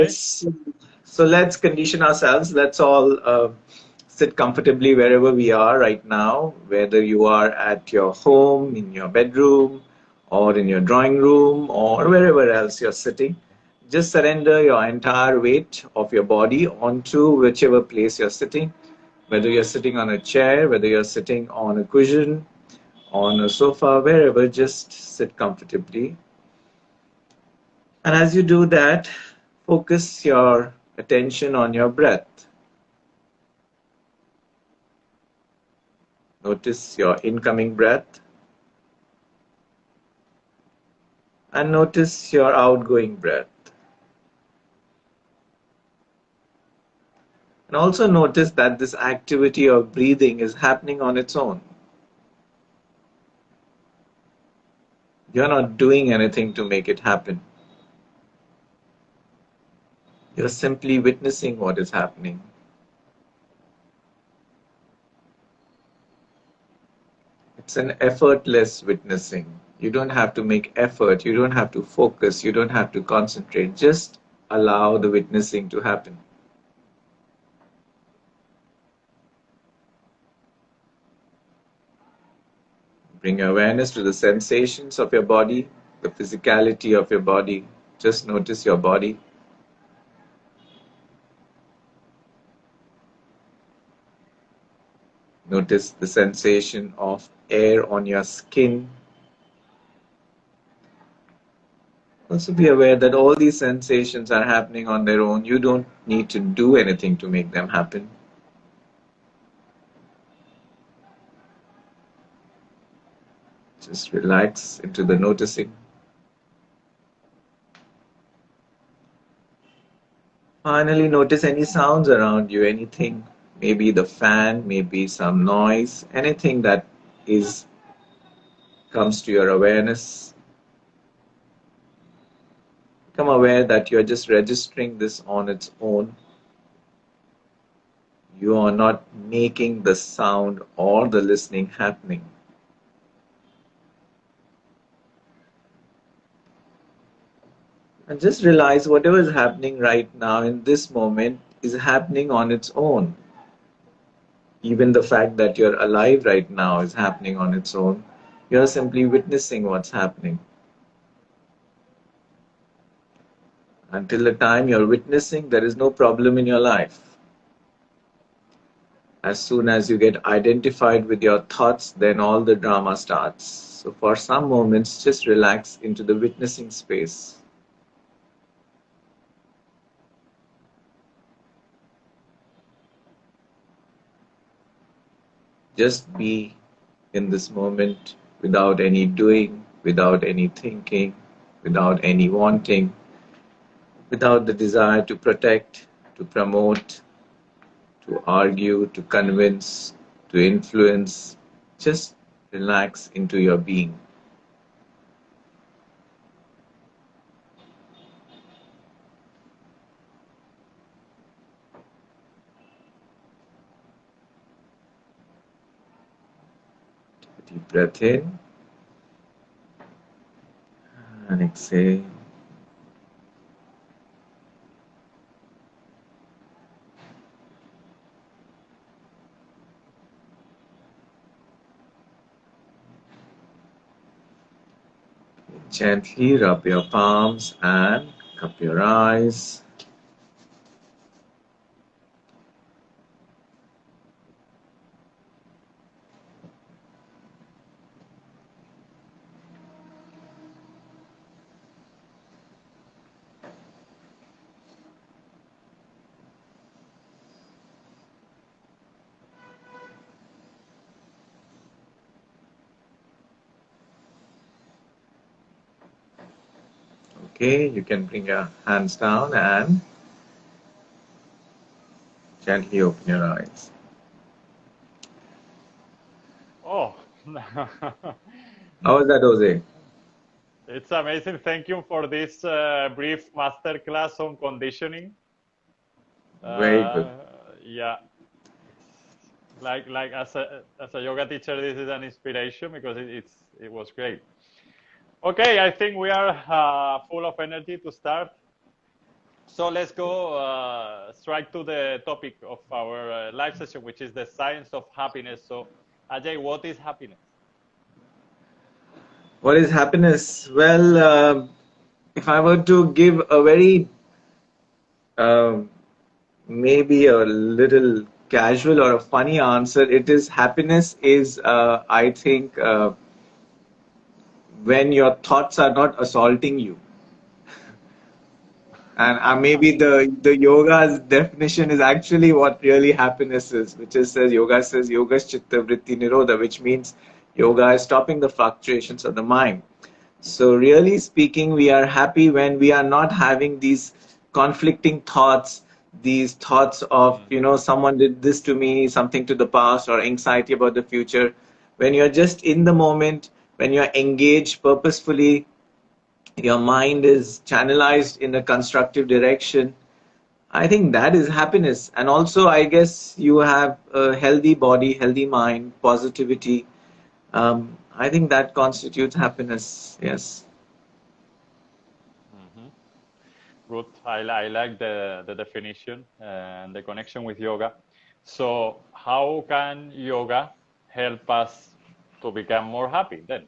Yes. So let's condition ourselves. Let's all sit comfortably wherever we are right now, whether you are at your home, in your bedroom, or in your drawing room, or wherever else you're sitting. Just surrender your entire weight of your body onto whichever place you're sitting, whether you're sitting on a chair, whether you're sitting on a cushion, on a sofa, wherever, just sit comfortably. And as you do that, focus your attention on your breath. Notice your incoming breath and notice your outgoing breath. And also notice that this activity of breathing is happening on its own. You're not doing anything to make it happen. You're simply witnessing what is happening. It's an effortless witnessing. You don't have to make effort, you don't have to focus, you don't have to concentrate. Just allow the witnessing to happen. Bring awareness to the sensations of your body, the physicality of your body. Just notice your body. Notice the sensation of air on your skin. Also be aware that all these sensations are happening on their own. You don't need to do anything to make them happen. Just relax into the noticing. Finally, notice any sounds around you, anything, maybe the fan, maybe some noise, anything that is comes to your awareness. Become aware that you're just registering this on its own. You are not making the sound or the listening happening. And just realize whatever is happening right now in this moment is happening on its own. Even the fact that you're alive right now is happening on its own. You're simply witnessing what's happening. Until the time you're witnessing, there is no problem in your life. As soon as you get identified with your thoughts, then all the drama starts. So for some moments, just relax into the witnessing space. Just be in this moment without any doing, without any thinking, without any wanting, without the desire to protect, to promote, to argue, to convince, to influence. Just relax into your being. Deep breath in and exhale. Gently rub your palms and cup your eyes. Okay, you can bring your hands down and gently open your eyes. Oh, How was that, Jose? it's amazing. Thank you for this brief masterclass on conditioning. Very good. Uh, yeah, like as a yoga teacher, this is an inspiration because it was great. Okay, I think we are full of energy to start. So let's go straight to the topic of our live session, which is the science of happiness. So, Ajay, what is happiness? What is happiness? Well, if I were to give a very um maybe a little casual or a funny answer, it is happiness is, I think, when your thoughts are not assaulting you. And maybe the yoga's definition is actually what really happiness is, which is says yoga's chitta vritti nirodha, which means yoga is stopping the fluctuations of the mind. So really speaking, we are happy when we are not having these conflicting thoughts, these thoughts of, Mm, someone did this to me, something to the past, or anxiety about the future. When you're just in the moment, when you're engaged purposefully, your mind is channelized in a constructive direction. I think that is happiness. And also, I guess you have a healthy body, healthy mind, positivity. I think that constitutes happiness. Yes. hmm. Good. I like the definition and the connection with yoga. So, how can yoga help us to become more happy then?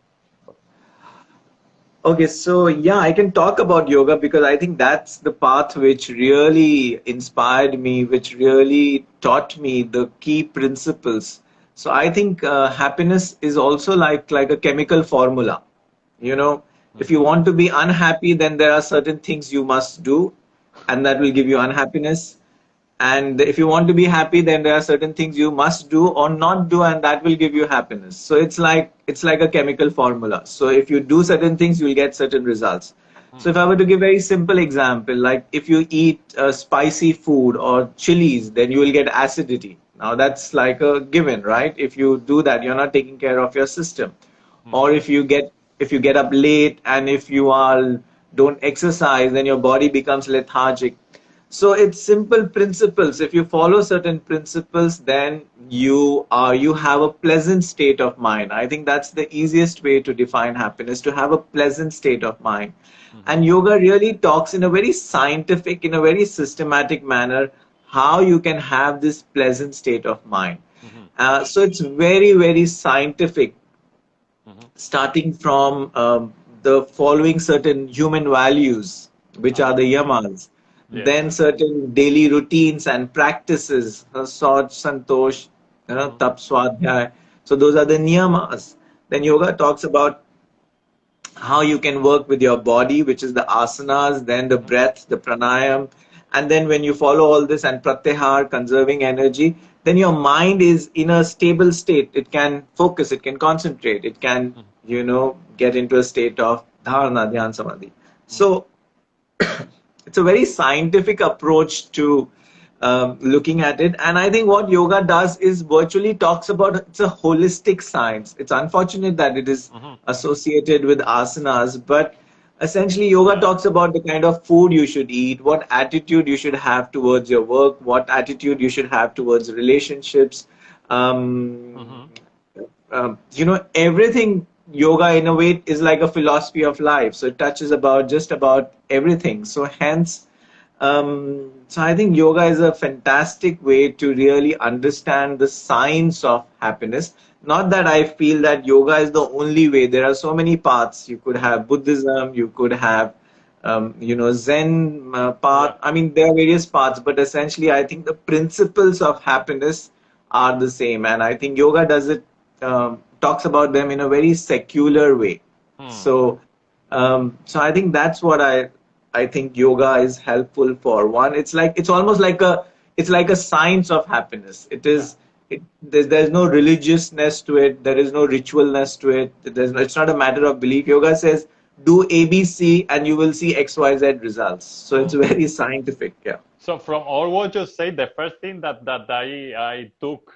Okay, so yeah, I can talk about yoga because I think that's the path which really inspired me, which really taught me the key principles. So I think happiness is also like a chemical formula. You know, if you Hmm. want to be unhappy, then there are certain things you must do, and that will give you unhappiness. And if you want to be happy, then there are certain things you must do or not do, and that will give you happiness. So it's like a chemical formula. So if you do certain things, you'll get certain results. So Hmm. if I were to give a very simple example, like if you eat spicy food or chilies, then you will get acidity. Now that's like a given, right? If you do that, you're not taking care of your system. Or Hmm. if you get up late, and if you are don't exercise, then your body becomes lethargic. So it's simple principles. If you follow certain principles, then you have a pleasant state of mind. I think that's the easiest way to define happiness, to have a pleasant state of mind. Hmm. And yoga really talks in a very scientific, in a very systematic manner, how you can have this pleasant state of mind. Hmm. So it's very, very scientific, Hmm. starting from the following certain human values, which are the Uh-huh. yamas, then Yes. certain daily routines and practices, Saj, Santosh, Hmm. Tap, Swadhyay. So those are the niyamas. Then yoga talks about how you can work with your body, which is the asanas, then the Hmm. breath, the pranayam. And then when you follow all this and pratyahar, conserving energy, then your mind is in a stable state. It can focus, it can concentrate, it can, get into a state of dharana, dhyan, samadhi. Hmm. So it's a very scientific approach to looking at it. And I think what yoga does is virtually talks about, it's a holistic science. It's unfortunate that it is Hmm. associated with asanas, but essentially yoga Yeah. talks about the kind of food you should eat, what attitude you should have towards your work, what attitude you should have towards relationships. Um, Hmm. Everything. Yoga in a way is like a philosophy of life, so it touches about just about everything. So hence, so I think yoga is a fantastic way to really understand the science of happiness. Not that I feel that yoga is the only way. There are so many paths. You could Hmm. have Buddhism, you could have Zen path. Yeah. I mean, there are various paths, but essentially I think the principles of happiness are the same. And I think yoga does it, talks about them in a very secular way. Hmm. So I think that's what I think yoga is helpful for. One, it's almost like a science of happiness. It Yeah. is there's no religiousness to it. There is no ritualness to it. It's not a matter of belief. Yoga says do ABC and you will see XYZ results. So it's Hmm. very scientific. Yeah. So from all what you say, the first thing that I took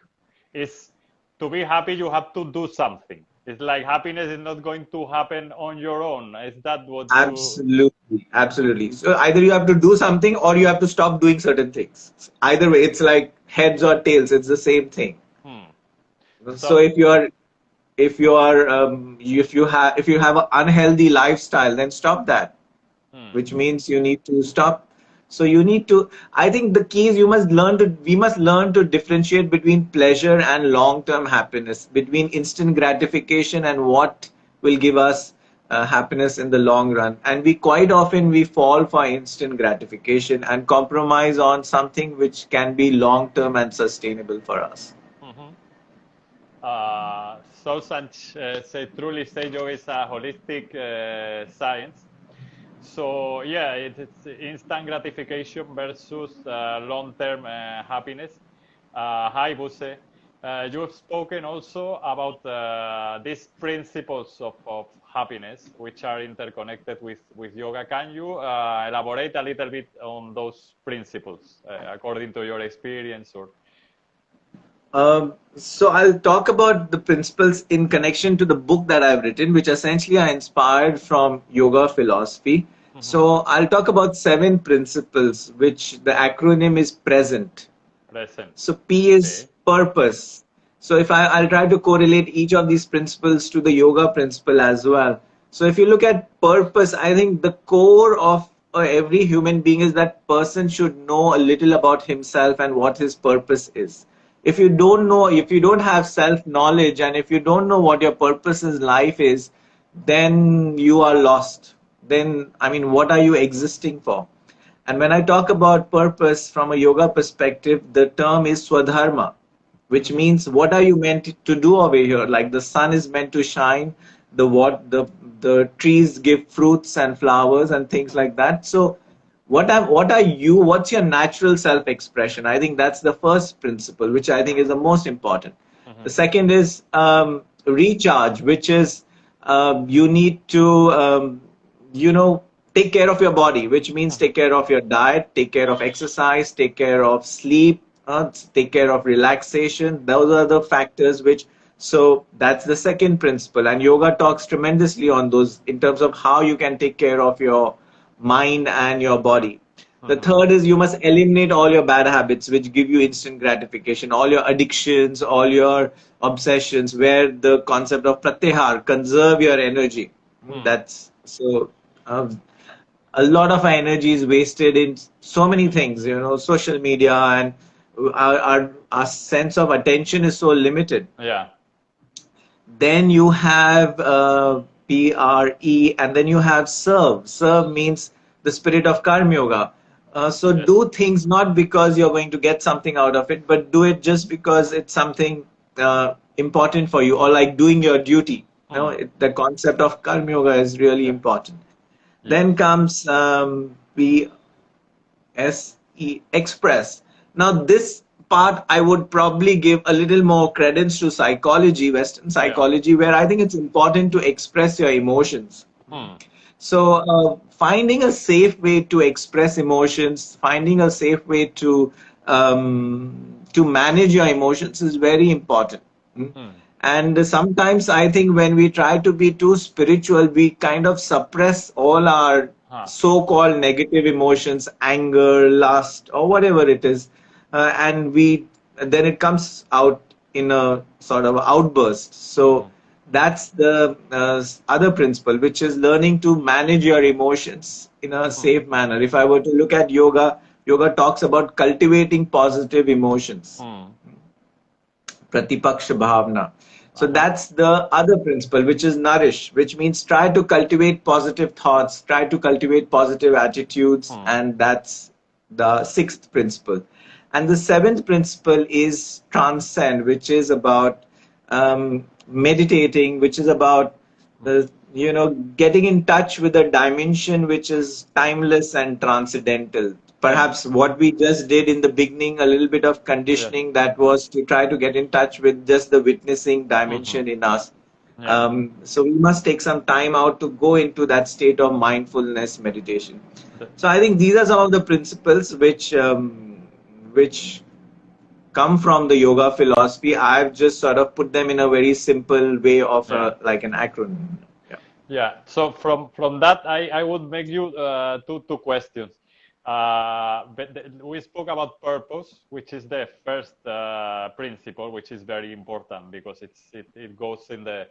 is to be happy, you have to do something. It's like happiness is not going to happen on your own. Is that what you? Absolutely, absolutely. So either you have to do something or you have to stop doing certain things. Either way, it's like heads or tails. It's the same thing. Hmm. So So. if you have an unhealthy lifestyle, then stop that. Hmm. Which means you need to stop. So you need to, I think the key is we must learn to differentiate between pleasure and long-term happiness, between instant gratification and what will give us happiness in the long run. And we quite often we fall for instant gratification and compromise on something which can be long-term and sustainable for us. Mm-hmm. Say truly say yoga is a holistic science. So yeah, it's instant gratification versus long-term happiness. Hi, Buse. You have spoken also about these principles of happiness, which are interconnected with yoga. Can you elaborate a little bit on those principles according to your experience? Or So I'll talk about the principles in connection to the book that I've written, which essentially are inspired from yoga philosophy. mm-hmm. So I'll talk about 7 principles, which the acronym is present. Present. So P is Okay. purpose. So if I'll try to correlate each of these principles to the yoga principle as well. So if you look at purpose, I think the core of every human being is that person should know a little about himself and what his purpose is. If you don't know, if you don't have self knowledge, and if you don't know what your purpose in life is, then you are lost. Then, I mean, what are you existing for? And when I talk about purpose from a yoga perspective, the term is swadharma, which Mm-hmm. means what are you meant to do over here? Like the sun is meant to shine, the trees give fruits and flowers and things like that. So what are you? What's your natural self expression? I think that's the first principle, which I think is the most important. The Mm-hmm. second is recharge, which is you need to you know take care of your body, which means Mm-hmm. take care of your diet, take care of exercise, take care of sleep, take care of relaxation. Those are the factors which, so that's the second principle, and yoga talks tremendously on those in terms of how you can take care of your mind and your body. The Mm-hmm. third is you must eliminate all your bad habits which give you instant gratification, all your addictions, all your obsessions, where the concept of pratyahar, conserve your energy. That's so um, a lot of our energy is wasted in so many things, social media, and our sense of attention is so limited. Yeah. Then you have PRE, and then you have serve. Serve means the spirit of karma yoga. So Yes. do things not because you're going to get something out of it, but do it just because it's something important for you, or like doing your duty. Mm. The concept of karma yoga is really Yeah. important. Then Yes. comes express. Now, this part I would probably give a little more credence to psychology, Western Yeah. psychology, where I think it's important to express your emotions. Mm. So, finding a safe way to express emotions, finding a safe way to manage your emotions is very important. Mm. Mm. And sometimes I think when we try to be too spiritual, we kind of suppress all our Huh. so-called negative emotions, anger, lust, or whatever it is, and we then it comes out in a sort of outburst. So Mm. that's the other principle, which is learning to manage your emotions in a Mm. safe manner. If I were to look at yoga, yoga talks about cultivating positive emotions, Mm. pratipaksha bhavna. So Uh-huh. that's the other principle, which is nourish, which means try to cultivate positive thoughts, try to cultivate positive attitudes, Mm. and that's the sixth principle. And the seventh principle is transcend, which is about meditating, which is about Mm. getting in touch with a dimension which is timeless and transcendental. Mm. Perhaps what we just did in the beginning, a little bit of Yeah. conditioning, that was to try to get in touch with just the witnessing Mm-hmm. dimension in us. Yeah. So we must take some time out to go into that state of mindfulness meditation. The, So I think these are some of the principles which come from the yoga philosophy. I've just sort of put them in a very simple way of yeah. like an acronym. Yeah. Yeah. So from that, I would make you two questions. We spoke about purpose, which is the first principle, which is very important because it goes in the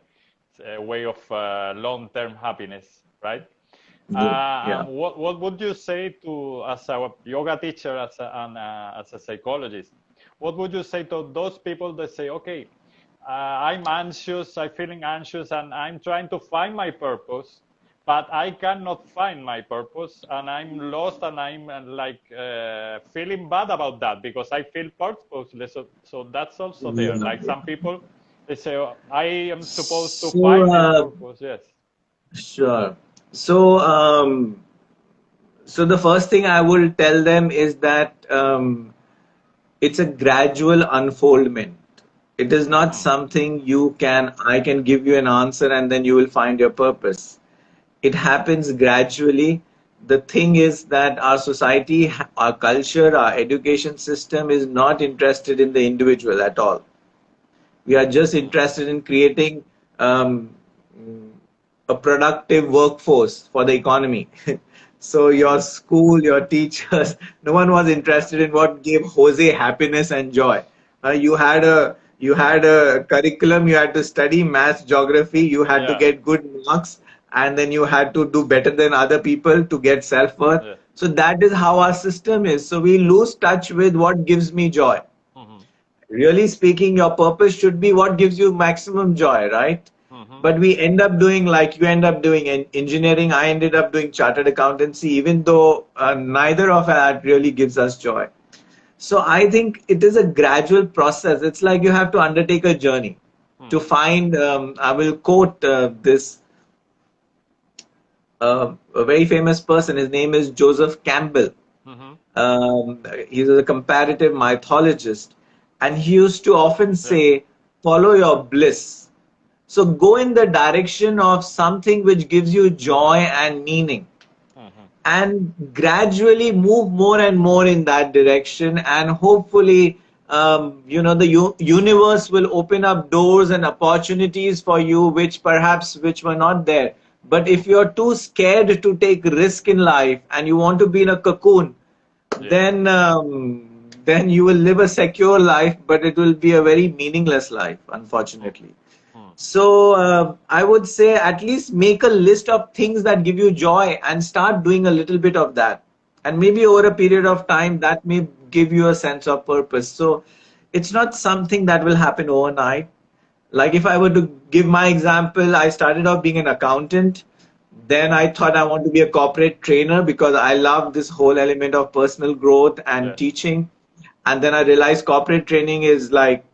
way of long-term happiness, right? Good. Yeah. What would you say to, as a yoga teacher, as a psychologist, what would you say to those people that say, okay, I'm anxious, I'm feeling anxious, and I'm trying to find my purpose, but I cannot find my purpose, and I'm lost, and I'm feeling bad about that because I feel purposeless. So that's also there. Yeah. Like some people, they say, oh, I am supposed to So, find this purpose. Yes. sure. So, so the first thing I will tell them is that it's a gradual unfoldment. It is not Mm-hmm. something I can give you an answer and then you will find your purpose. It happens gradually. The thing is that our society, our culture, our education system is not interested in the individual at all. We are just interested in creating um, a productive workforce for the economy. So your school, your teachers, no one was interested in what gave Jose happiness and joy. You had a curriculum. You had to study maths, geography. You had to Yeah. get good marks, and then you had to do better than other people to get self worth. Yeah. So that is how our system is. So we lose touch with what gives me joy. Mm-hmm. Really speaking, your purpose should be what gives you maximum joy, right? Mm-hmm. But we end up doing like you end up doing engineering. I ended up doing chartered accountancy, even though neither of that really gives us joy. So I think it is a gradual process. It's like you have to undertake a journey to find. I will quote this a very famous person. His name is Joseph Campbell. Mm-hmm. He's a comparative mythologist, and he used to often Yeah. say, "Follow your bliss." So go in the direction of something which gives you joy and meaning, Mm-hmm. and gradually move more and more in that direction, and hopefully the universe will open up doors and opportunities for you which were not there. But if you're too scared to take risk in life and you want to be in a cocoon, Yeah. then you will live a secure life, but it will be a very meaningless life, Mm. unfortunately. Mm. So I would say at least make a list of things that give you joy and start doing a little bit of that. And maybe over a period of time that may give you a sense of purpose. So it's not something that will happen overnight. Like if I were to give my example, I started off being an accountant. Then I thought I want to be a corporate trainer because I love this whole element of personal growth and Yes. teaching. And then I realized corporate training is like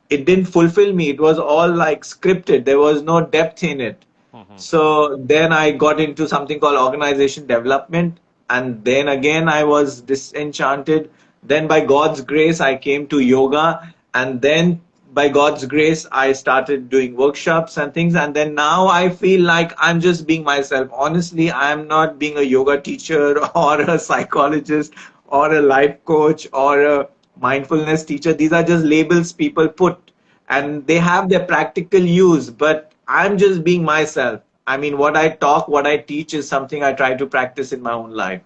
it didn't fulfill me. It was all like scripted. There was no depth in it. Mm-hmm. So then I got into something called organization development, and then again I was disenchanted. Then by God's grace I came to yoga, and then by God's grace I started doing workshops and things, and then now I feel like I'm just being myself. Honestly, I'm not being a yoga teacher or a psychologist or a life coach or a mindfulness teacher. These are just labels people put, and they have their practical use, but I'm just being myself. I mean, what I talk, what I teach is something I try to practice in my own life.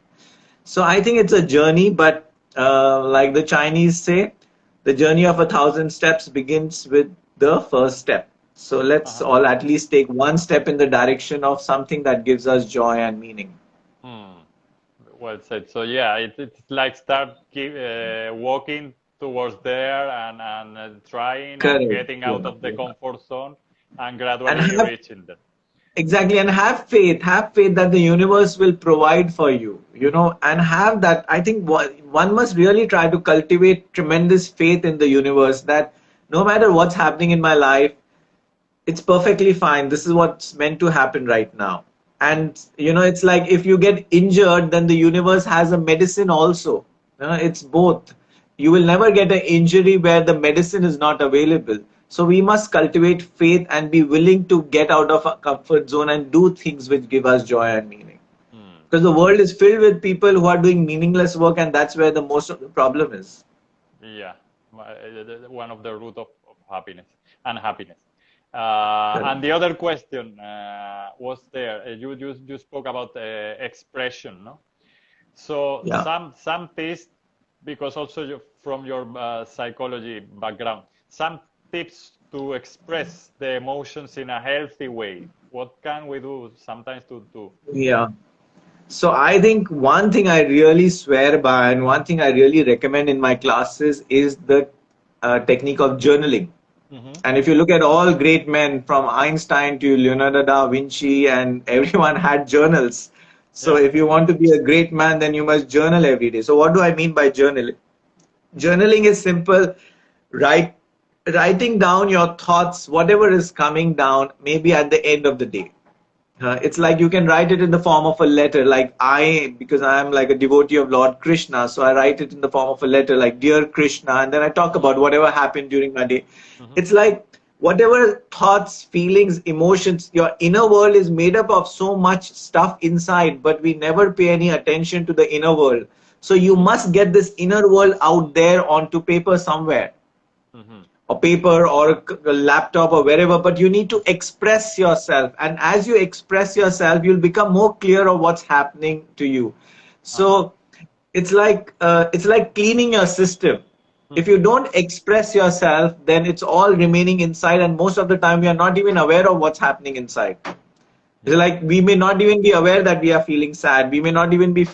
So I think it's a journey, but like the Chinese say, the journey of 1,000 steps begins with the first step. So let's Uh-huh. all at least take one step in the direction of something that gives us joy and meaning. Hmm. Well said. So yeah, it's like start walking towards there and trying and Correct. getting out Yeah, of the yeah. comfort zone and And gradually have reaching there. exactly, and have faith that the universe will provide for you, and have that. I think one must really try to cultivate tremendous faith in the universe that no matter what's happening in my life, it's perfectly fine. This is what's meant to happen right now. Hmm. And it's like if you get injured, then the universe has a medicine also. It's both. You will never get an injury where the medicine is not available. So we must cultivate faith and be willing to get out of our comfort zone and do things which give us joy and meaning. Hmm. Because the world is filled with people who are doing meaningless work, and that's where the most of the problem is. Yeah, one of the root of happiness and happiness. Correct. And the other question was there. You spoke about expression, no? So Yeah. some tips, because also from your psychology background, some tips to express the emotions in a healthy way. what can we do sometimes to Yeah. So I think one thing I really swear by and one thing I really recommend in my classes is the technique of journaling. hmm And if you look at all great men from Einstein to Leonardo da Vinci and everyone had journals. So yeah if you want to be a great man, then you must journal every day. So what do I mean by journaling? Journaling is simple. Write, writing down your thoughts, whatever is coming down, maybe at the end of the day. It's like you can write it in the form of a letter, like because I am like a devotee of Lord Krishna, so I write it in the form of a letter, like Dear Krishna, and then I talk about whatever happened during my day. hmm It's like whatever thoughts, feelings, emotions, your inner world is made up of so much stuff inside, but we never pay any attention to the inner world. So you hmm must get this inner world out there onto paper somewhere, hmm or paper or a laptop or wherever, but you need to express yourself, and as you express yourself you'll become more clear of what's happening to you. uh-huh So it's like cleaning your system. If you hmm don't express yourself, then it's all remaining inside, and most of the time we are not even aware of what's happening inside. It's yeah like we may not even be aware that we are feeling sad. We may not even be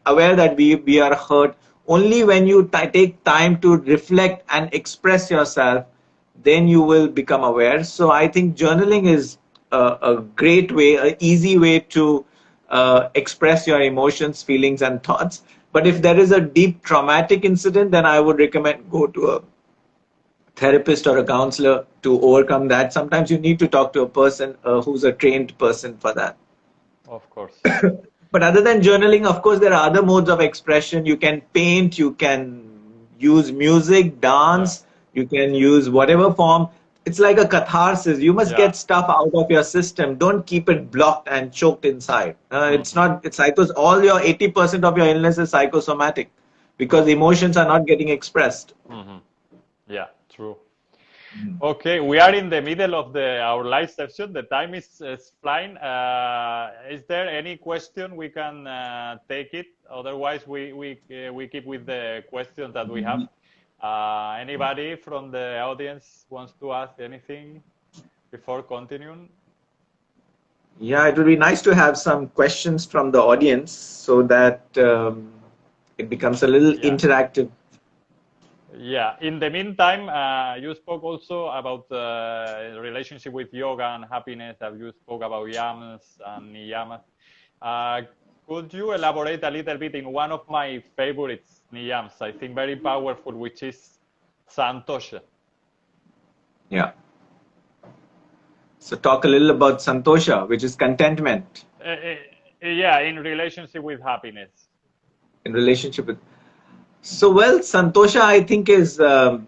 aware that we are hurt. Only when you take time to reflect and express yourself, then you will become aware. So I think journaling is a great way, an easy way to express your emotions, feelings, and thoughts. But if there is a deep traumatic incident, then I would recommend go to a therapist or a counselor to overcome that. Sometimes you need to talk to a person who's a trained person for that. of course But other than journaling, of course, there are other modes of expression. You can paint, you can use music, yeah dance, you can use whatever form. It's like a catharsis. You must yeah get stuff out of your system. Don't keep it blocked and choked inside. It's hmm not, it's psychos, all your 80% of your illness is psychosomatic because hmm emotions are not getting expressed. hmm yeah true. Okay, we are in the middle of our live session. The time is flying. Is there any question we can take it? Otherwise, we keep with the questions that we have. Anybody from the audience wants to ask anything before continuing? Yeah, it would be nice to have some questions from the audience so that it becomes a little Yeah. interactive. Yeah. In the meantime, you spoke also about relationship with yoga and happiness. You spoke about yamas and niyamas. Uh, could you elaborate a little bit in one of my favorites niyams? I think very powerful, which is santosha. Yeah. So talk a little about santosha, which is contentment Yeah, in relationship with happiness. in relationship with. So well, santosha I think is the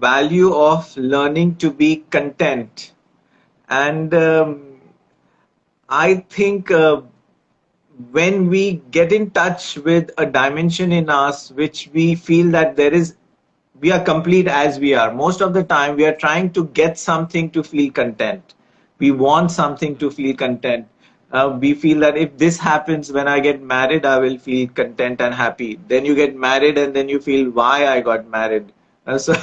value of learning to be content, and I think when we get in touch with a dimension in us which we feel that we are complete as we are. Most of the time we are trying to get something to feel content. We want something to feel content. We feel that if this happens when I get married, I will feel content and happy. Then you get married and then you feel why I got married. So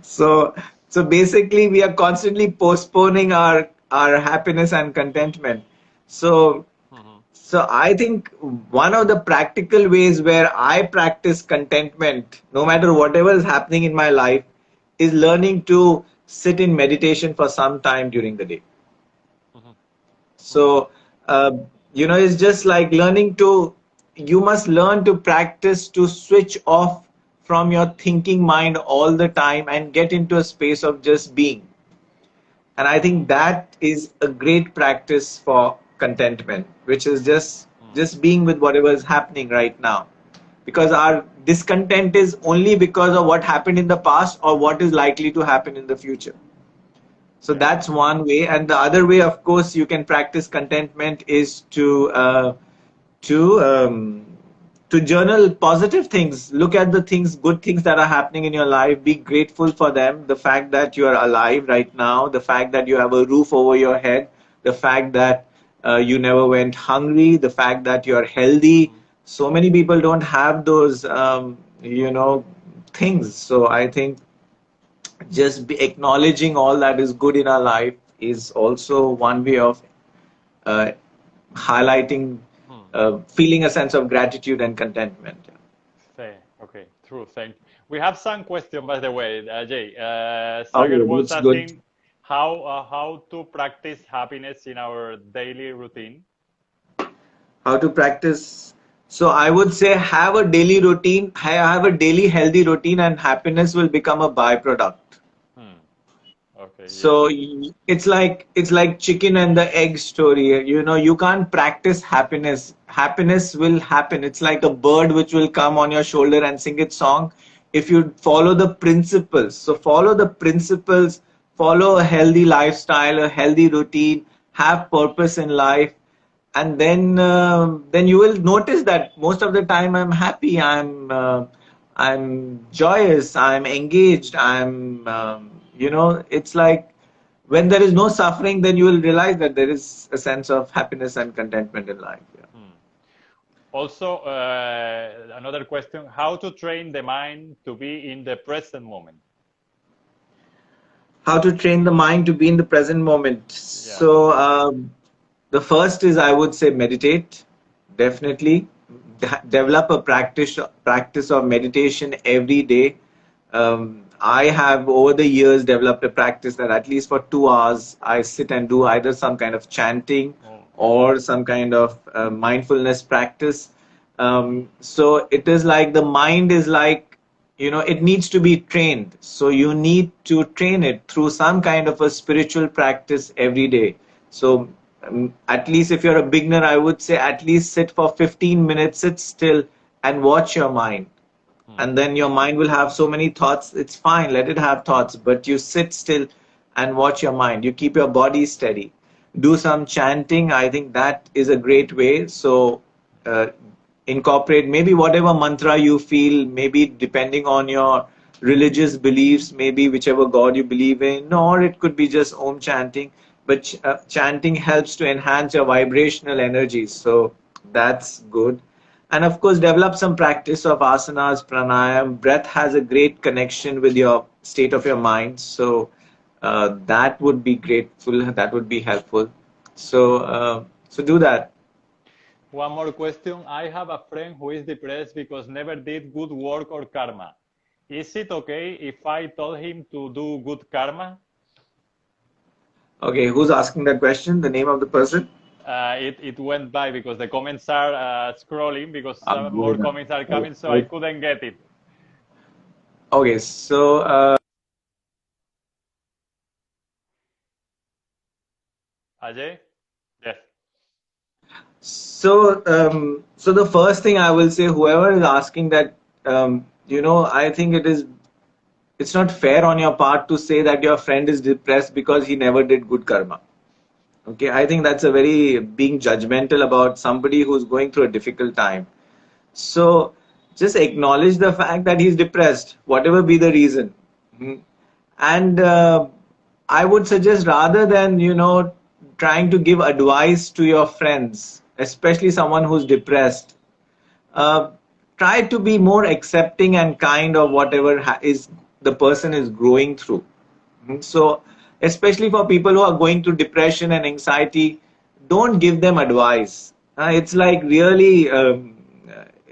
so so basically we are constantly postponing our happiness and contentment. So Mhm. so I think one of the practical ways where I practice contentment, no matter whatever is happening in my life, is learning to sit in meditation for some time during the day. Mhm. Mhm. So, it's just like you must learn to practice to switch off from your thinking mind all the time and get into a space of just being. And I think Mhm. that is a great practice for contentment, which is Mhm. just being with whatever is happening right now. Because our discontent is only because of what happened in the past or what is likely to happen in the future. So Yeah. that's one way, and the other way, of course, you can practice contentment is to to journal positive things. Look at the things, good things that are happening in your life. Be grateful for them. The fact that you are alive right now, the fact that you have a roof over your head, the fact that you never went hungry, the fact that you are healthy. Mhm. So many people don't have those, things. So I think just be acknowledging all that is good in our life is also one way of uh, highlighting, Hmm. feeling a sense of gratitude and contentment. Okay, true. Thank. We have some question, by the way, Ajay. Sagar Okay, was that's good. asking how to practice happiness in our daily routine. How to practice? So I would say have a daily routine, have a daily healthy routine, and happiness will become a byproduct. Hmm. Okay. Yes. So it's like chicken and the egg story. You know, you can't practice happiness. Happiness will happen. It's like a bird which will come on your shoulder and sing its song. If you follow the principles, so follow the principles, follow a healthy lifestyle, a healthy routine, have purpose in life, and then you will notice that most of the time I'm happy, I'm joyous, I'm engaged, it's like when there is no suffering, then you will realize that there is a sense of happiness and contentment in life. Yeah. Hmm. Also, another question: how to train the mind to be in the present moment? How to train the mind to be in the present moment? Yeah. So the first is, I would say, meditate. Definitely develop a practice of meditation every day. I have over the years developed a practice that at least for 2 hours I sit and do either some kind of chanting Oh. or some kind of mindfulness practice. So it is like the mind is like, it needs to be trained. So you need to train it through some kind of a spiritual practice every day. So at least if you're a beginner, I would say at least sit for 15 minutes, sit still and watch your mind. Hmm. And then your mind will have so many thoughts. It's fine, let it have thoughts, but you sit still and watch your mind. You keep your body steady. Do some chanting. I think that is a great way. So uh, incorporate maybe whatever mantra you feel, maybe depending on your religious beliefs, maybe whichever god you believe in, or it could be just om chanting. But chanting helps to enhance your vibrational energies, so that's good. And of course, develop some practice of asanas, pranayam. Breath has a great connection with your state of your mind, so that would be grateful, that would be helpful. So do that. One more question. I have a friend who is depressed because never did good work or karma. Is it okay if I told him to do good karma? Okay, who's asking that question? The name of the person? It went by because the comments are scrolling because more Abdullah. comments are Oh, coming, so I couldn't get it. okay, so Ajay? Yes. so the first thing I will say, whoever is asking that, I think it's not fair on your part to say that your friend is depressed because he never did good karma. Okay, I think that's a very being judgmental about somebody who's going through a difficult time. So just acknowledge the fact that he's depressed, whatever be the reason. Mhm. And I would suggest, rather than, trying to give advice to your friends, especially someone who's depressed, uh, try to be more accepting and kind of whatever is the person is growing through. So, especially for people who are going through depression and anxiety, don't give them advice. It's like really,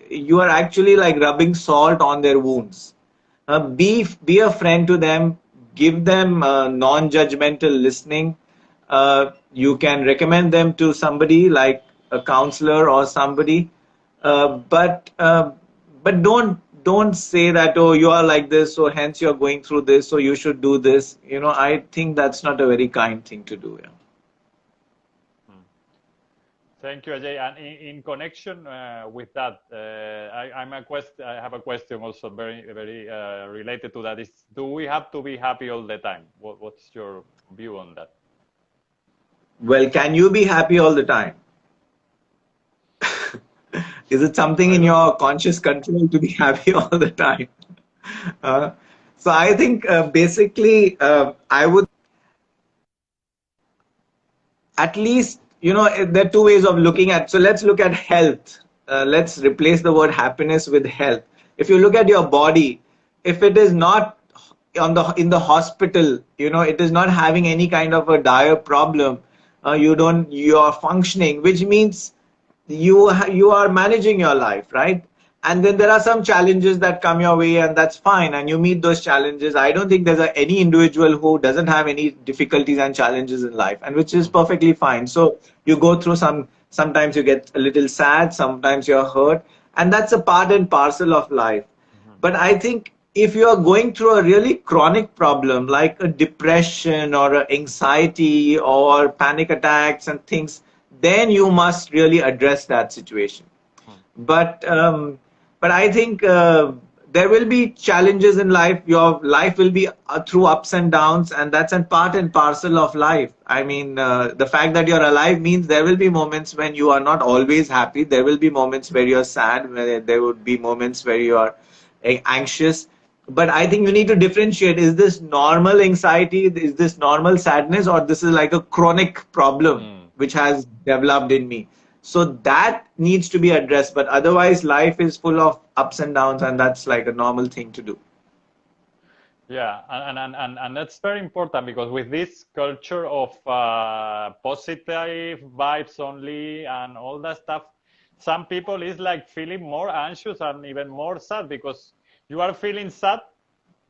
you are actually like rubbing salt on their wounds. Be a friend to them. Give them non-judgmental listening. You can recommend them to somebody like a counselor or somebody, but don't say that, oh, you are like this, so hence you're going through this, so you should do this. I think that's not a very kind thing to do. Yeah. Hmm. Thank you, Ajay. And in connection with that, I have a question also very, very related to that. Is do we have to be happy all the time? What's your view on that? Well, can you be happy all the time? Is it something I in don't. your conscious control to be happy all the time? Uh, so I think basically I would at least, there are two ways of looking at. So let's look at health. Let's replace the word happiness with health. If you look at your body, if it is not in the hospital, it is not having any kind of a dire problem. You are functioning, which means you are managing your life, right? And then there are some challenges that come your way, and that's fine, and you meet those challenges. I don't think there's any individual who doesn't have any difficulties and challenges in life, and which is perfectly fine. So you go through sometimes you get a little sad, sometimes you're hurt, and that's a part and parcel of life. Mhm. But I think if you are going through a really chronic problem like a depression or a anxiety or panic attacks and things, then you must really address that situation. Mhm. But I think there will be challenges in life. Your life will be through ups and downs, and that's a part and parcel of life. I mean, the fact that you're alive means there will be moments when you are not always happy. There will be moments where you're sad. Where there would be moments where you are anxious. But I think you need to differentiate: is this normal anxiety? Is this normal sadness? Or this is like a chronic problem Mm. which has developed in me? So that needs to be addressed. But otherwise, life is full of ups and downs, and that's like a normal thing to do. Yeah, and that's very important because with this culture of positive vibes only and all that stuff, some people is like feeling more anxious and even more sad because you are feeling sad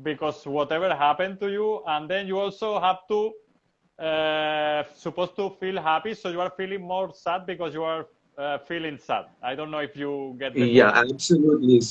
because whatever happened to you, and then you also have to supposed to feel happy, so you are feeling more sad because you are feeling sad. I don't know if you get the Yeah, point. absolutely.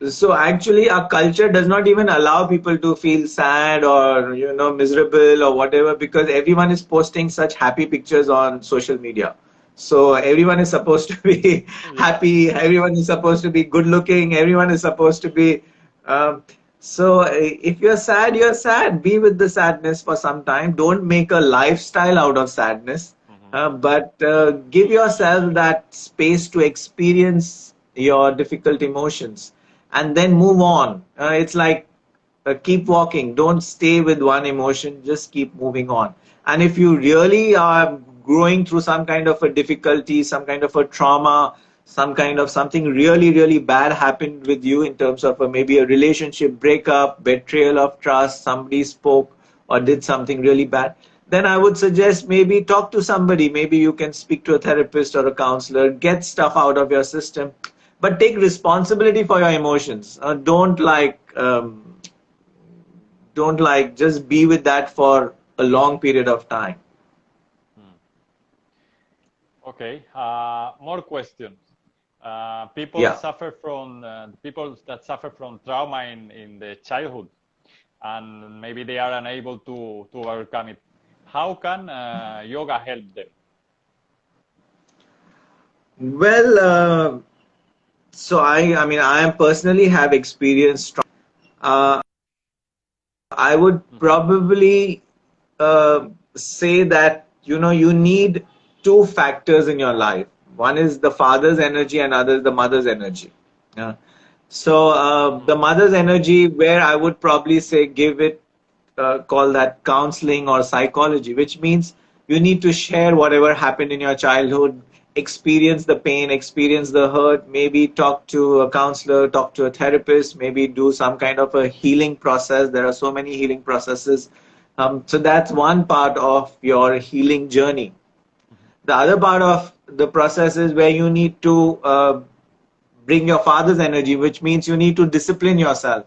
So actually, our culture does not even allow people to feel sad or miserable or whatever, because everyone is posting such happy pictures on social media. So everyone is supposed to be Yeah. happy. Everyone is supposed to be good looking. Everyone is supposed to be. Um, if you're sad, you're sad. Be with the sadness for some time. Don't make a lifestyle out of sadness, Hmm. but give yourself that space to experience your difficult emotions and then move on. It's like keep walking. Don't stay with one emotion. Just keep moving on. And if you really are growing through some kind of a difficulty, some kind of a trauma, some kind of something really, really bad happened with you in terms of maybe a relationship breakup, betrayal of trust, somebody spoke or did something really bad, then I would suggest maybe talk to somebody. Maybe you can speak to a therapist or a counselor, get stuff out of your system, but take responsibility for your emotions. Don't just be with that for a long period of time. Hmm. Okay. More questions. Yeah. People that suffer from trauma in the childhood, and maybe they are unable to overcome it. How can yoga help them? Well, so I mean, I am personally have experienced. I would Hmm. probably say that you need two factors in your life. One is the father's energy, and other is the mother's energy. Yeah. So the Hmm. mother's energy, where I would probably say give it call that counseling or psychology, which means you need to share whatever happened in your childhood, experience the pain, experience the hurt, maybe talk to a counselor, talk to a therapist, maybe do some kind of a healing process. There are so many healing processes. So that's one part of your healing journey. The other part of the process is where you need to bring your father's energy, which means you need to discipline yourself.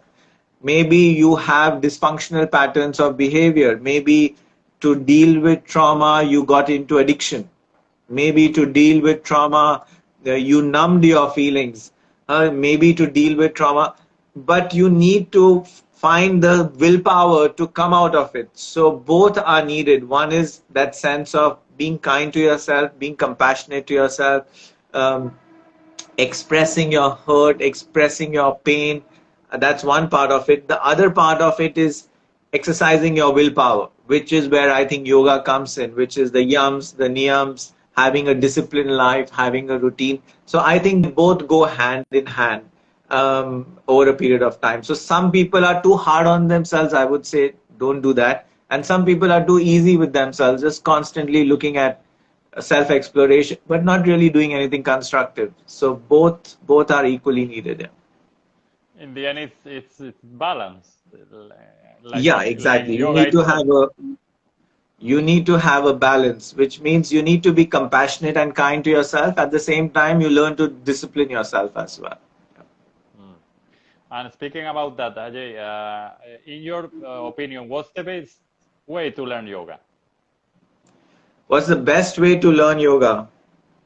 Maybe you have dysfunctional patterns of behavior. Maybe to deal with trauma, you got into addiction. Maybe to deal with trauma, you numbed your feelings. Maybe to deal with trauma, but you need to find the willpower to come out of it. So both are needed. One is that sense of being kind to yourself, being compassionate to yourself, expressing your hurt, expressing your pain. That's one part of it. The other part of it is exercising your willpower, which is where I think yoga comes in, which is the yams, the niyams, having a disciplined life, having a routine. So I think they both go hand in hand over a period of time. So some people are too hard on themselves. I would say don't do that. And some people are too easy with themselves, just constantly looking at self exploration but not really doing anything constructive. So both are equally needed. Yeah. in the end, it's balance. Yeah, Like exactly. yoga itself. You need to have a balance, which means you need to be compassionate and kind to yourself. At the same time, you learn to discipline yourself as well. Mm. And speaking about that, Ajay, in your opinion, what's the best way to learn yoga? What's the best way to learn yoga?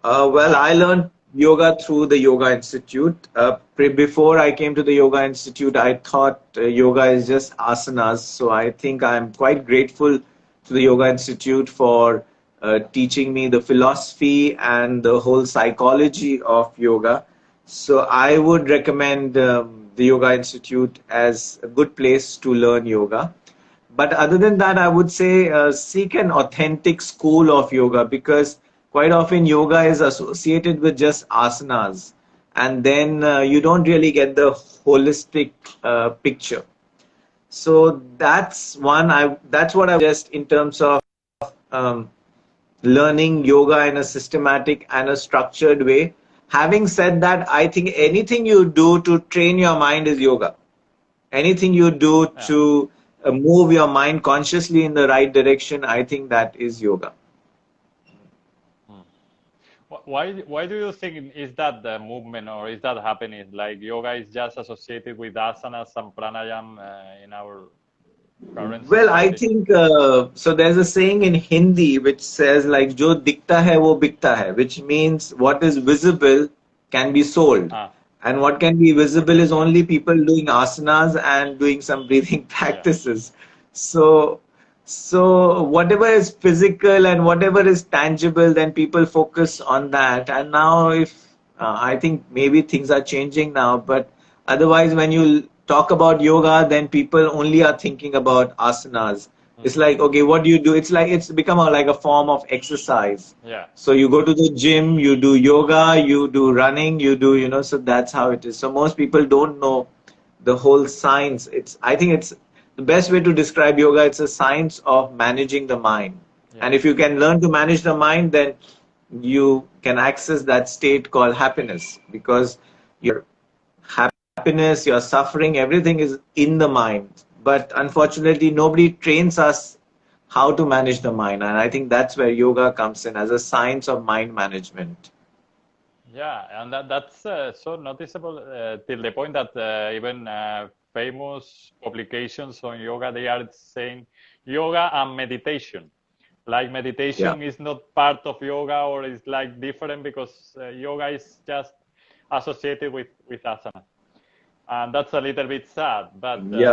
Well, Uh-huh. I learned yoga through the Yoga Institute. Before I came to the Yoga Institute, I thought yoga is just asanas. So I think I'm quite grateful to the Yoga Institute for teaching me the philosophy and the whole psychology of yoga. So I would recommend the Yoga Institute as a good place to learn yoga. But other than that, I would say seek an authentic school of yoga, because quite often yoga is associated with just asanas, and then you don't really get the holistic picture. So that's what I would suggest in terms of um, learning yoga in a systematic and a structured way. Having said that, I think anything you do to train your mind is yoga. Anything you do Yeah. to move your mind consciously in the right direction, I think that is yoga. Hmm. Why do you think is that the movement or is that happening? Like yoga is just associated with asanas and pranayam in our current Well, I society? think so. There's a saying in Hindi which says like "Jo dikta hai wo bikta hai," which means what is visible can be sold, Ah, and what can be visible okay. is only people doing asanas and doing some breathing Yeah. practices. So, so whatever is physical and whatever is tangible, then people focus on that. And now, if I think maybe things are changing now, but otherwise, when you talk about yoga, then people only are thinking about asanas. It's Hmm. like, okay, what do you do? It's like it's become like a form of exercise. Yeah. So you go to the gym, you do yoga, you do running, so that's how it is. So most people don't know the whole science. I think it's the best way to describe yoga. It's a science of managing the mind. Yeah. And if you can learn to manage the mind, then you can access that state called happiness, because your happiness, your suffering, everything is in the mind. But unfortunately, nobody trains us how to manage the mind. And I think that's where yoga comes in as a science of mind management. Yeah, and that's so noticeable till the point that even famous publications on yoga, they are saying yoga and meditation. Like Yeah. meditation is not part of yoga or is like different because yoga is just associated with asana. And that's a little bit sad, but Yeah.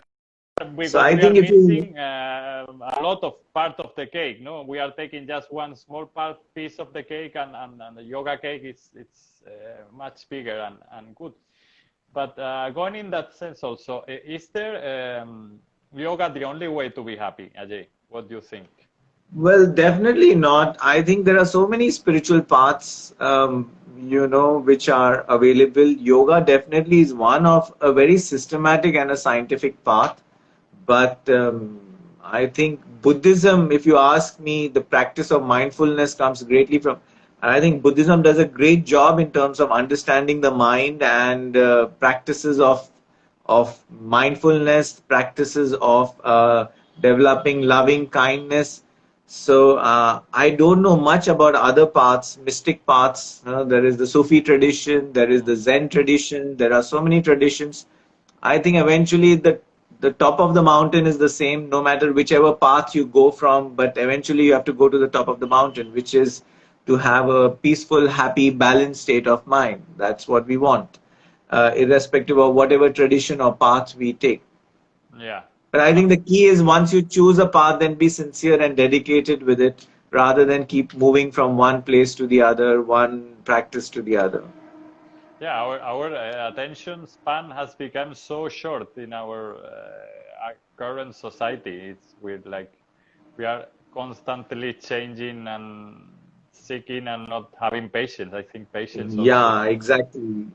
So because I we are think if you, missing a lot of part of the cake, no, we are taking just one small part piece of the cake, and the yoga cake is it's much bigger and good. But going in that sense also, is there yoga the only way to be happy, Ajay? What do you think? well, definitely not. I think there are so many spiritual paths, which are available. Yoga definitely is one of a very systematic and a scientific path. But I think Buddhism, if you ask me, the practice of mindfulness comes greatly from. And I think Buddhism does a great job in terms of understanding the mind, and practices of mindfulness, practices of developing loving kindness. So I don't know much about other paths, mystic paths. There is the Sufi tradition, there is the Zen tradition. There are so many traditions. I think eventually the top of the mountain is the same, no matter whichever path you go from. But eventually you have to go to the top of the mountain, which is to have a peaceful, happy, balanced state of mind. That's what we want, irrespective of whatever tradition or path we take. Yeah. But I think the key is once you choose a path, then be sincere and dedicated with it, rather than keep moving from one place to the other, one practice to the other. Yeah, our attention span has become so short in our current society. It's weird, like we are constantly changing and seeking and not having patience. I think patience also. Yeah, exactly.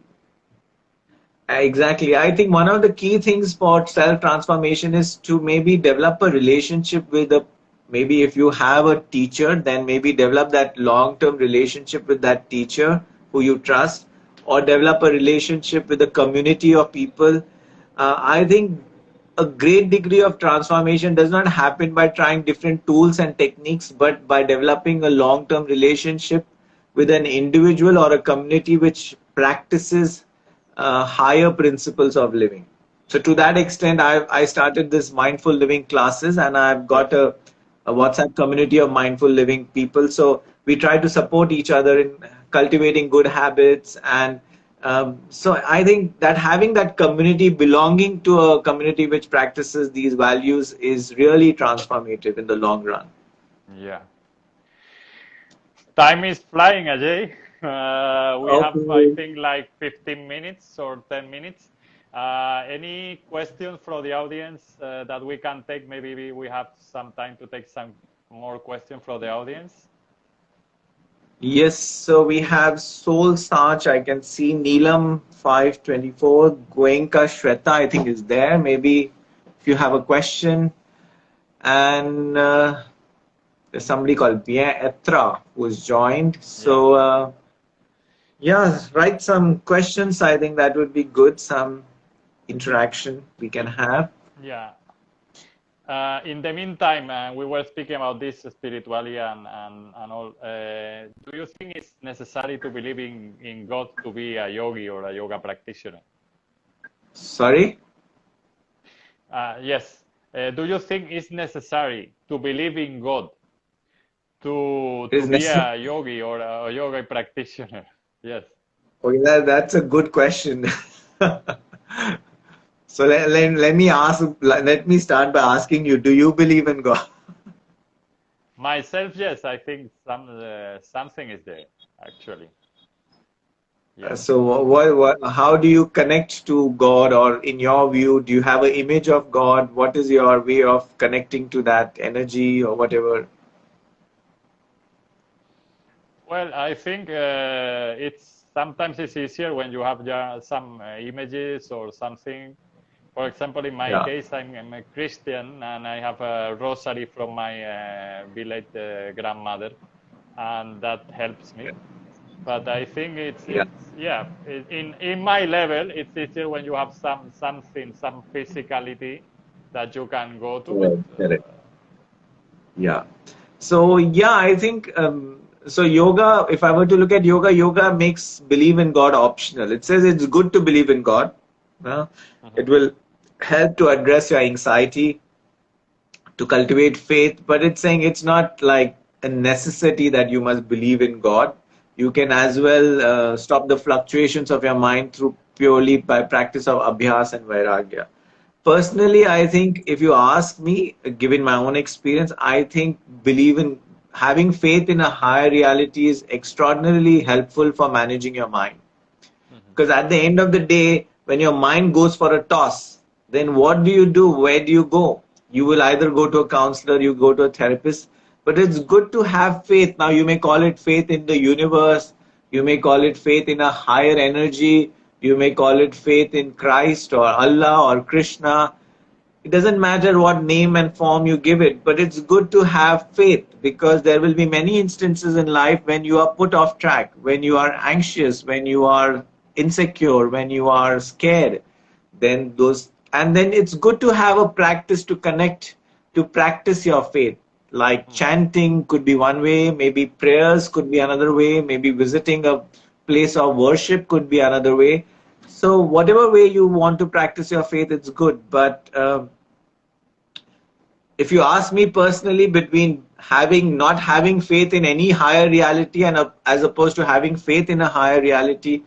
Exactly. I think one of the key things for self transformation is to maybe develop a relationship with maybe if you have a teacher, then maybe develop that long term relationship with that teacher who you trust, or develop a relationship with a community of people. I think a great degree of transformation does not happen by trying different tools and techniques, but by developing a long term relationship with an individual or a community which practices higher principles of living. So, to that extent, I started this mindful living classes, and I've Yes. got a WhatsApp community of mindful living people. So, we try to support each other in cultivating good habits. And so I think that having that community, belonging to a community which practices these values, is really transformative in the long run. Yeah. Time is flying, Ajay. We have, I Okay. think, like 15 minutes or 10 minutes. Any questions from the audience that we can take? Maybe we have some time to take some more questions from the audience. Yes, so we have Soul Sarch. I can see Neelam 524. Goenka Shweta, I think, is there. Maybe if you have a question. And there's somebody called Bien Etra who's joined. Yeah, So, yeah, write some questions. I think that would be good. Some interaction we can have. yeah. In the meantime, we were speaking about this spirituality and all. Do you think it's necessary to believe in God to be a yogi or a yoga practitioner? Sorry? Yes. Do you think it's necessary to believe in God to Is be necessary? a yogi or a yoga practitioner? Yes. Okay, that's a good question. So let me ask, let me start by asking you, do you believe in God? Myself, yes, I think something is there actually. Yeah. So how do you connect to God, or in your view, do you have an image of God? What is your way of connecting to that energy or whatever? Well, I think it's sometimes it's easier when you have some images or something. For example, in my Yeah, case, I'm a Christian and I have a rosary from my village grandmother, and that helps me. But I think yeah, it's yeah, in my level, it's easier when you have something, some physicality that you can go to. But correct, correct. Yeah. So yeah, I think so. Yoga. If I were to look at yoga, yoga makes believe in God optional. It says it's good to believe in God. Uh, it mhm, will help to address your anxiety, to cultivate faith, but it's saying it's not like a necessity that you must believe in God. You can as well stop the fluctuations of your mind through purely by practice of abhyas and vairagya. Personally, I think if you ask me, given my own experience, I think believe in having faith in a higher reality is extraordinarily helpful for managing your mind. mhm, Because at the end of the day, when your mind goes for a toss, then what do you do? Where do you go? You will either go to a counselor, you go to a therapist, but it's good to have faith. Now, you may call it faith in the universe, you may call it faith in a higher energy, you may call it faith in Christ or Allah or Krishna. It doesn't matter what name and form you give it, but it's good to have faith, because there will be many instances in life when you are put off track, when you are anxious, when you are insecure, when you are scared. Then those, and then it's good to have a practice to connect, to practice your faith. Like mhm. chanting could be one way, maybe prayers could be another way, maybe visiting a place of worship could be another way. So whatever way you want to practice your faith, it's good. But if you ask me personally, between having not having faith in any higher reality and as opposed to having faith in a higher reality,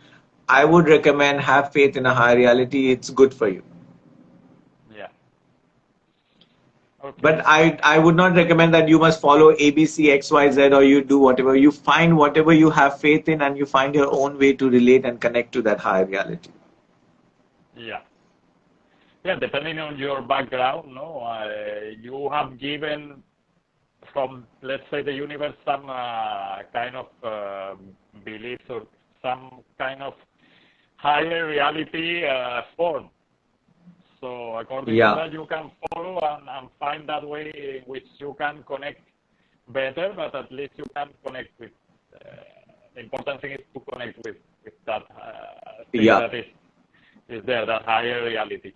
I would recommend have faith in a higher reality. It's good for you. Yeah. Okay. But I would not recommend that you must follow ABC, XYZ, or you do whatever. You find whatever you have faith in, and you find your own way to relate and connect to that higher reality. Yeah. Yeah. Depending on your background, no, you have given from, let's say, the universe some kind of beliefs or some kind of higher reality form. So according to Yeah, that, you can follow and find that way in which you can connect better, but at least you can connect with. The important thing is to connect with that thing yeah. that is there, that higher reality.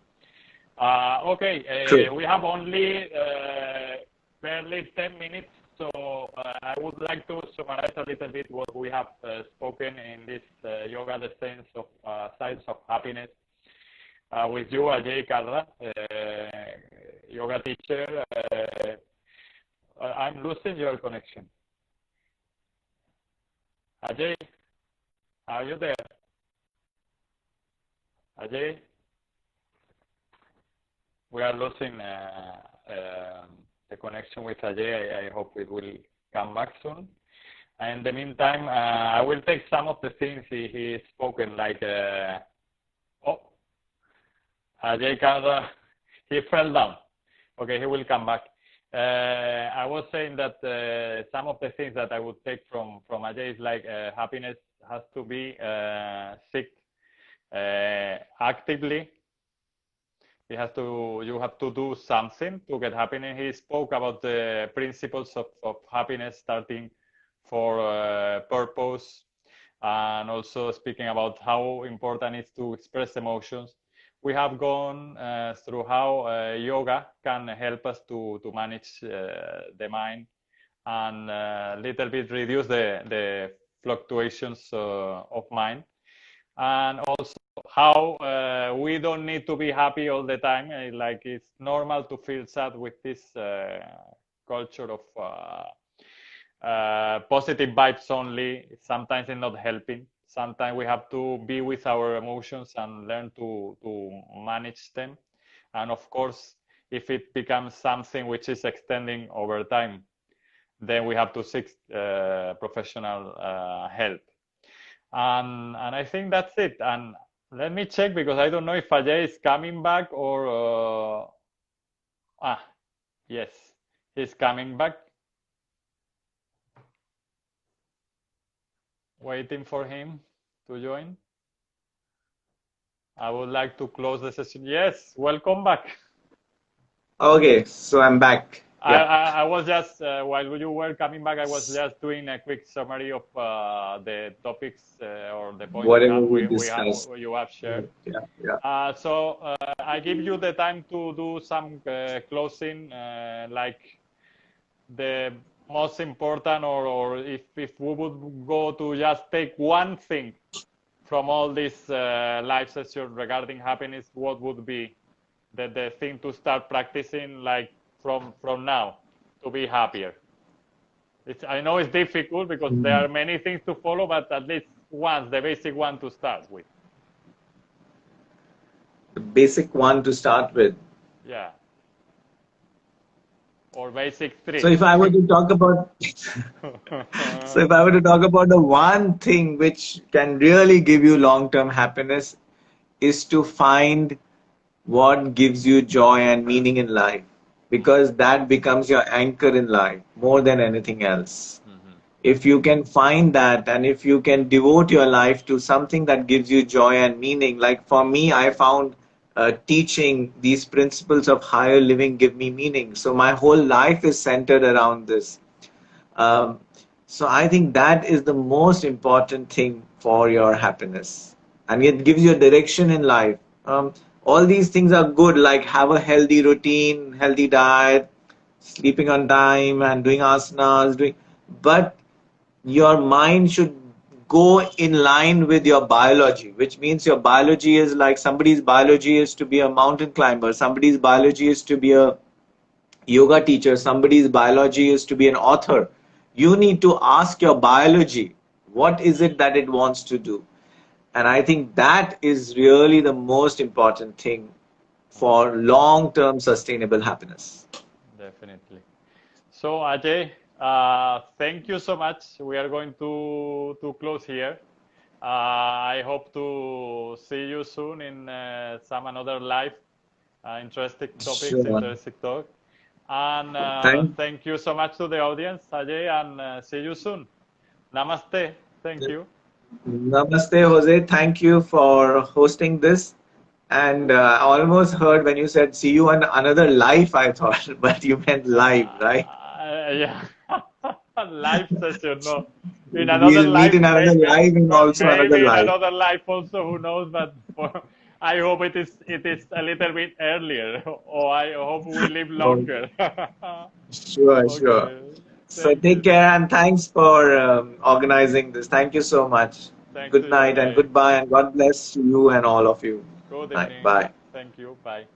Okay, True. we have only barely 10 minutes, so I would like to summarize a little bit what we have spoken in this yoga, the sense of sides of happiness, with you, Ajay Kalra, yoga teacher. I'm losing your connection. Ajay, are you there? Ajay, we are losing the connection with Ajay. I hope it will come back soon. In the meantime, I will take some of the things he spoken, like, oh, Ajay Kalra, he fell down. Okay, he will come back. I was saying that some of the things that I would take from Ajay is like happiness has to be seeked actively. You have to do something to get happiness. He spoke about the principles of happiness, starting for purpose, and also speaking about how important it is to express emotions. We have gone through how yoga can help us to manage the mind and a little bit reduce the fluctuations of mind, and also how we don't need to be happy all the time. Like, it's normal to feel sad with this culture of positive vibes only. Sometimes it's not helping. Sometimes we have to be with our emotions and learn to manage them. And of course, if it becomes something which is extending over time, then we have to seek professional help. And I think that's it. And let me check, because I don't know if Ajay is coming back or ah, yes, he's coming back. Waiting for him to join. I would like to close the session. Yes, welcome back. Okay, so I'm back. I, Yeah. I, I was just, while you were coming back, I was just doing a quick summary of the topics or the points Whatever we discussed. you have shared. Yeah, yeah. So I give you the time to do some closing, like the most important, or if we would go to just take one thing from all this live session regarding happiness, what would be the thing to start practicing, like from now, to be happier? I know it's difficult because there Mm. are many things to follow, but at least once, the basic one to start with. The basic one to start with. Yeah, or basic So three. if I were to talk about so if I were to talk about the one thing which can really give you long-term happiness is to find what gives you joy and meaning in life, because that becomes your anchor in life more than anything else. Mhm. If you can find that, and if you can devote your life to something that gives you joy and meaning, like for me, I found teaching these principles of higher living give me meaning. So my whole life is centered around this. Um, so I think that is the most important thing for your happiness, and it gives you a direction in life. All these things are good, like have a healthy routine, healthy diet, sleeping on time, and doing asanas. But your mind should go in line with your biology, which means your biology is like somebody's biology is to be a mountain climber, somebody's biology is to be a yoga teacher, somebody's biology is to be an author. You need to ask your biology, what is it that it wants to do? And I think that is really the most important thing for long term sustainable happiness. Definitely. So Ajay, thank you so much. We are going to close here. I hope to see you soon in some another live interesting topics, Sure. interesting talk. And Thank, thank you so much to the audience, Ajay, and see you soon. Namaste. Thank you. Namaste, Jose. Thank you for hosting this. And I almost heard when you said see you on another life, I thought, but you meant live, right? Yeah, live session. No, in another We'll meet life, in another life and also another maybe in life. another life also. Who knows? But I hope it is a little bit earlier, or I hope we live Oh, longer. sure, sure. Okay. So Thank take you. care and thanks for organizing this. Thank you so much. Thanks to Good you, night and Ajay. goodbye and God bless you and all of you. Good Night. evening. Bye. Thank you. Bye.